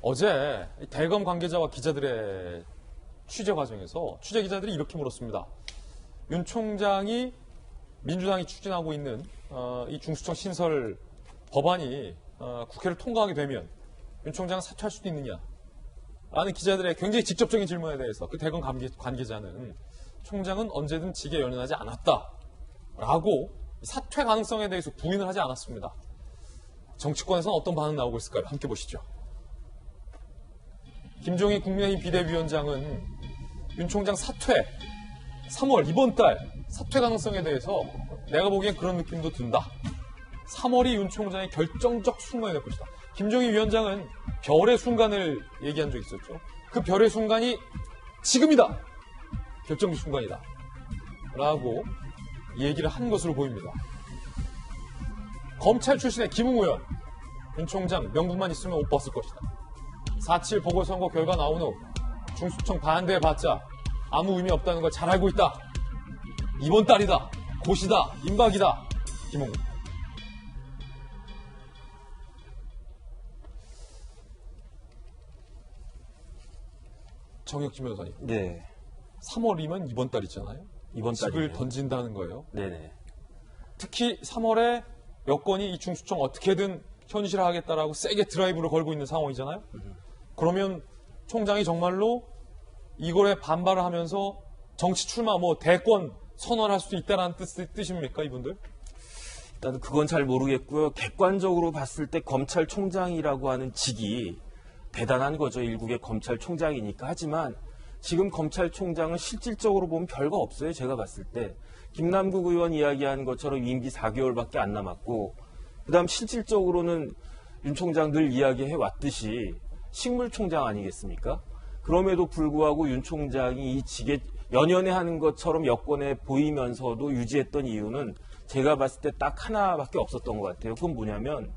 어제 대검 관계자와 기자들의 취재 과정에서 취재 기자들이 이렇게 물었습니다. 윤 총장이 민주당이 추진하고 있는 이 중수청 신설 법안이 국회를 통과하게 되면 윤 총장은 사퇴할 수도 있느냐? 라는 기자들의 굉장히 직접적인 질문에 대해서 그 대검 관계자는 총장은 언제든 직에 연연하지 않았다라고 사퇴 가능성에 대해서 부인을 하지 않았습니다. 정치권에서는 어떤 반응 나오고 있을까요? 함께 보시죠. 김종인 국민의힘 비대위원장은 윤 총장 사퇴 3월 이번 달 사퇴 가능성에 대해서 내가 보기엔 그런 느낌도 든다. 3월이 윤 총장의 결정적 순간이 될 것이다. 김종인 위원장은 별의 순간을 얘기한 적이 있었죠. 그 별의 순간이 지금이다. 결정적 순간이다. 라고 얘기를 한 것으로 보입니다. 검찰 출신의 김웅 의원, 윤 총장 명분만 있으면 옷 벗을 것이다. 4.7 보궐선거 결과 나온 후 중수청 반대해봤자 아무 의미 없다는 걸 잘 알고 있다. 이번 달이다. 곧이다. 임박이다. 김웅. 정혁진 변호사님. 네. 3월이면 이번 달이잖아요. 이번 달을 직을 던진다는 거예요. 네네. 특히 3월에 여권이 이 중수청 어떻게든 현실화하겠다라고 세게 드라이브를 걸고 있는 상황이잖아요. 그러면 총장이 정말로 이거에 반발을 하면서 정치 출마, 대권 선언할 수도 있다는 뜻입니까, 이분들? 일단 그건 잘 모르겠고요. 객관적으로 봤을 때 검찰총장이라고 하는 직이 대단한 거죠. 일국의 검찰총장이니까. 하지만 지금 검찰총장은 실질적으로 보면 별거 없어요. 제가 봤을 때. 김남국 의원 이야기한 것처럼 임기 4개월밖에 안 남았고 그다음 실질적으로는 윤 총장 늘 이야기해 왔듯이 식물총장 아니겠습니까? 그럼에도 불구하고 윤 총장이 이 직에 연연해 하는 것처럼 여권에 보이면서도 유지했던 이유는 제가 봤을 때 딱 하나밖에 없었던 것 같아요. 그건 뭐냐면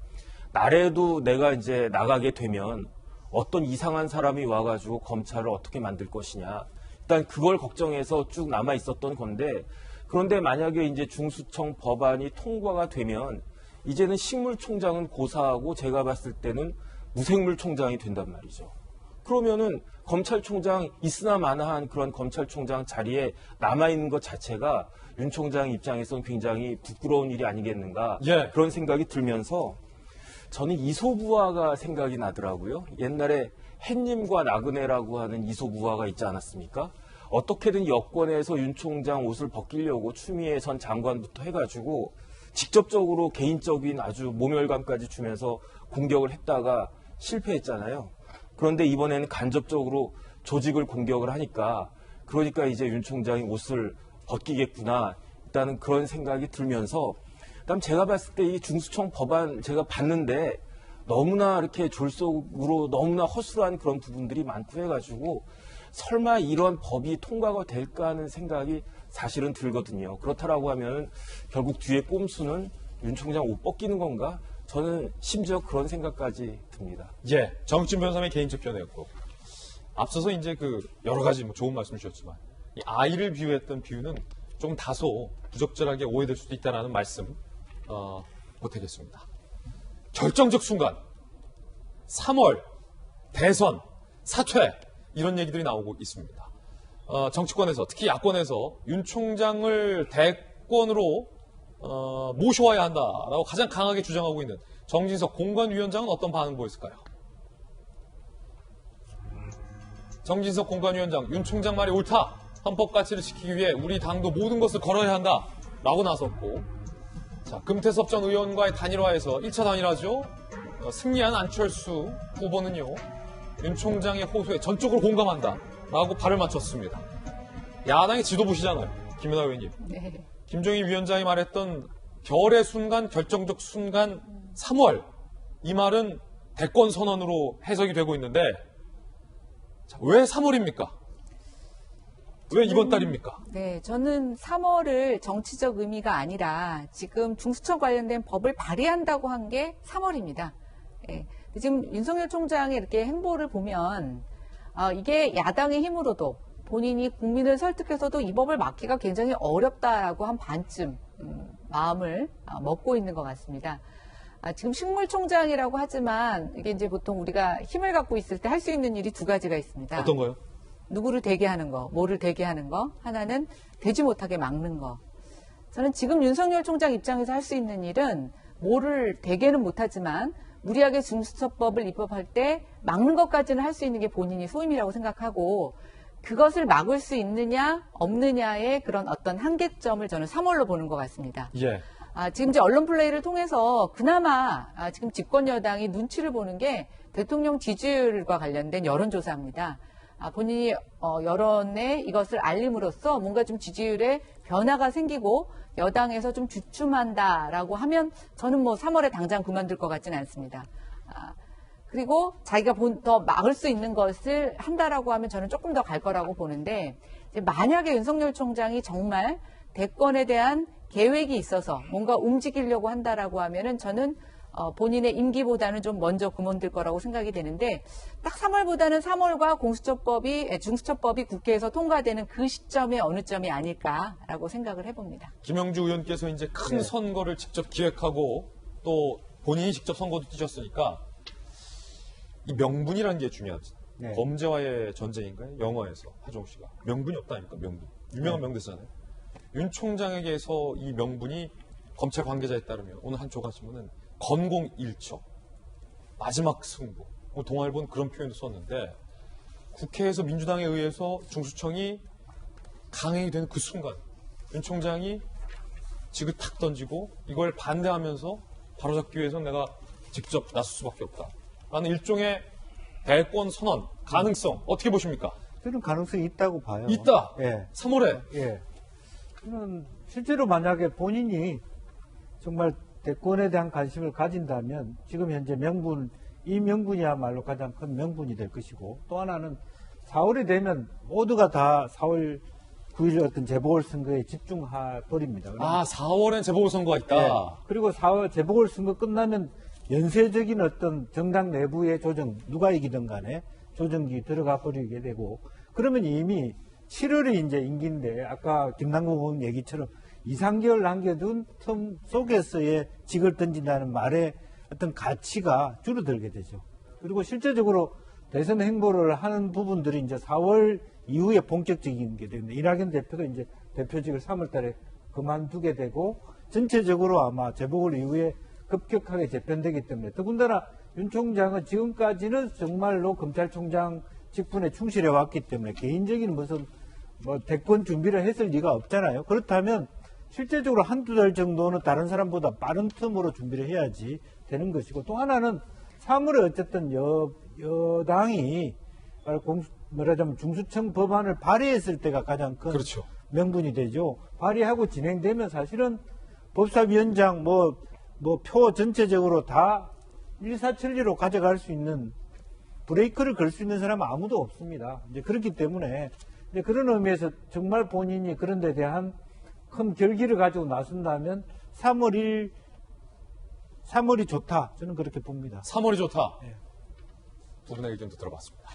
나래도 내가 이제 나가게 되면 어떤 이상한 사람이 와가지고 검찰을 어떻게 만들 것이냐. 일단 그걸 걱정해서 쭉 남아 있었던 건데 그런데 만약에 이제 중수청 법안이 통과가 되면 이제는 식물총장은 고사하고 제가 봤을 때는 무생물총장이 된단 말이죠. 그러면은 검찰총장 있으나 마나한 그런 검찰총장 자리에 남아있는 것 자체가 윤 총장 입장에서는 굉장히 부끄러운 일이 아니겠는가 그런 생각이 들면서 저는 이소부화가 생각이 나더라고요. 옛날에 햇님과 나그네라고 하는 이소부화가 있지 않았습니까? 어떻게든 여권에서 윤 총장 옷을 벗기려고 추미애 전 장관부터 해가지고 직접적으로 개인적인 아주 모멸감까지 주면서 공격을 했다가 실패했잖아요. 그런데 이번에는 간접적으로 조직을 공격을 하니까 그러니까 이제 윤 총장이 옷을 벗기겠구나. 일단은 그런 생각이 들면서 그다음 제가 봤을 때 이 중수청 법안 제가 봤는데 너무나 이렇게 졸속으로 너무나 허술한 그런 부분들이 많고 해가지고 설마 이런 법이 통과가 될까 하는 생각이 사실은 들거든요. 그렇다라고 하면 결국 뒤에 꼼수는 윤 총장 옷 벗기는 건가? 저는 심지어 그런 생각까지 듭니다. 예, 정진 변호사의 개인적 견해였고 앞서서 이제 여러 가지 좋은 말씀 주셨지만 이 아이를 비유했던 비유는 좀 다소 부적절하게 오해될 수도 있다라는 말씀 못하겠습니다. 결정적 순간 3월 대선 사퇴 이런 얘기들이 나오고 있습니다. 정치권에서 특히 야권에서 윤 총장을 대권으로 모셔와야 한다라고 가장 강하게 주장하고 있는 정진석 공관위원장은 어떤 반응 보였을까요? 정진석 공관위원장, 윤 총장 말이 옳다. 헌법 가치를 지키기 위해 우리 당도 모든 것을 걸어야 한다라고 나섰고, 자, 금태섭 전 의원과의 단일화에서 1차 단일화죠. 승리한 안철수 후보는요, 윤 총장의 호소에 전적으로 공감한다라고 발을 맞췄습니다. 야당의 지도부시잖아요, 김연아 의원님. 네. 김종인 위원장이 말했던 별의 순간, 결정적 순간 3월. 이 말은 대권 선언으로 해석이 되고 있는데 자, 왜 3월입니까? 왜 이번 달입니까? 네, 저는 3월을 정치적 의미가 아니라 지금 중수청 관련된 법을 발의한다고 한 게 3월입니다. 네, 지금 윤석열 총장의 이렇게 행보를 보면 이게 야당의 힘으로도 본인이 국민을 설득해서도 이 법을 막기가 굉장히 어렵다라고 한 반쯤 마음을 먹고 있는 것 같습니다. 지금 식물총장이라고 하지만 이게 이제 보통 우리가 힘을 갖고 있을 때 할 수 있는 일이 두 가지가 있습니다. 어떤 거요? 누구를 되게 하는 거, 뭐를 되게 하는 거, 하나는 되지 못하게 막는 거. 저는 지금 윤석열 총장 입장에서 할 수 있는 일은 뭐를 되게는 못하지만 무리하게 중수처법을 입법할 때 막는 것까지는 할 수 있는 게 본인이 소임이라고 생각하고 그것을 막을 수 있느냐 없느냐의 그런 어떤 한계점을 저는 3월로 보는 것 같습니다. 예. 지금 이제 언론 플레이를 통해서 그나마 지금 집권 여당이 눈치를 보는 게 대통령 지지율과 관련된 여론조사입니다. 본인이 여론에 이것을 알림으로써 뭔가 좀 지지율에 변화가 생기고 여당에서 좀 주춤한다라고 하면 저는 뭐 3월에 당장 그만둘 것 같지는 않습니다. 그리고 자기가 더 막을 수 있는 것을 한다라고 하면 저는 조금 더 갈 거라고 보는데 이제 만약에 윤석열 총장이 정말 대권에 대한 계획이 있어서 뭔가 움직이려고 한다라고 하면은 저는 본인의 임기보다는 좀 먼저 그만둘 거라고 생각이 되는데 딱 3월보다는 3월과 중수처법이 국회에서 통과되는 그 시점에 어느 점이 아닐까라고 생각을 해봅니다. 김영주 의원께서 이제 큰 네. 선거를 직접 기획하고 또 본인이 직접 선거도 뛰셨으니까 이 명분이라는 게 중요하지. 네. 범죄와의 전쟁인가요? 영화에서 하정우 씨가 명분이 없다니까 명분. 유명한 네. 명대사잖아요. 윤 총장에게서 이 명분이 검찰 관계자에 따르면 오늘 한 조가지고는 건공일처 마지막 승부. 동아일보는 그런 표현도 썼는데 국회에서 민주당에 의해서 중수청이 강행이 되는 그 순간 윤 총장이 지그 탁 던지고 이걸 반대하면서 바로잡기 위해서 내가 직접 나설 수밖에 없다. 라는 일종의 대권 선언 가능성 어떻게 보십니까? 저는 가능성이 있다고 봐요. 있다. 예. 3월에 예. 저는 실제로 만약에 본인이 정말 대권에 대한 관심을 가진다면 지금 현재 이 명분이야말로 가장 큰 명분이 될 것이고 또 하나는 4월이 되면 모두가 다 4월 9일 어떤 재보궐선거에 집중해 버립니다. 4월엔 재보궐선거가 있다. 예. 그리고 4월 재보궐선거 끝나면 연쇄적인 어떤 정당 내부의 조정, 누가 이기든 간에 조정기 들어가 버리게 되고 그러면 이미 7월이 이제 임기인데 아까 김남국 의원 얘기처럼 2, 3개월 남겨둔 틈 속에서의 직을 던진다는 말의 어떤 가치가 줄어들게 되죠. 그리고 실제적으로 대선 행보를 하는 부분들이 이제 4월 이후에 본격적인 게 되는데 이낙연 대표도 이제 대표직을 3월 달에 그만두게 되고 전체적으로 아마 재보궐 이후에 급격하게 재편되기 때문에 더군다나 윤 총장은 지금까지는 정말로 검찰총장 직분에 충실해 왔기 때문에 개인적인 무슨 대권 준비를 했을 리가 없잖아요. 그렇다면 실제적으로 한두 달 정도는 다른 사람보다 빠른 틈으로 준비를 해야지 되는 것이고 또 하나는 3월에 어쨌든 여당이 말하자면 중수청 법안을 발의했을 때가 가장 큰 그렇죠. 명분이 되죠. 발의하고 진행되면 사실은 법사위원장 표 전체적으로 다 일사천리로 가져갈 수 있는 브레이크를 걸 수 있는 사람은 아무도 없습니다. 이제 그렇기 때문에 이제 그런 의미에서 정말 본인이 그런 데 대한 큰 결기를 가지고 나선다면 3월이 좋다. 저는 그렇게 봅니다. 3월이 좋다. 네. 두 분의 의견도 들어봤습니다.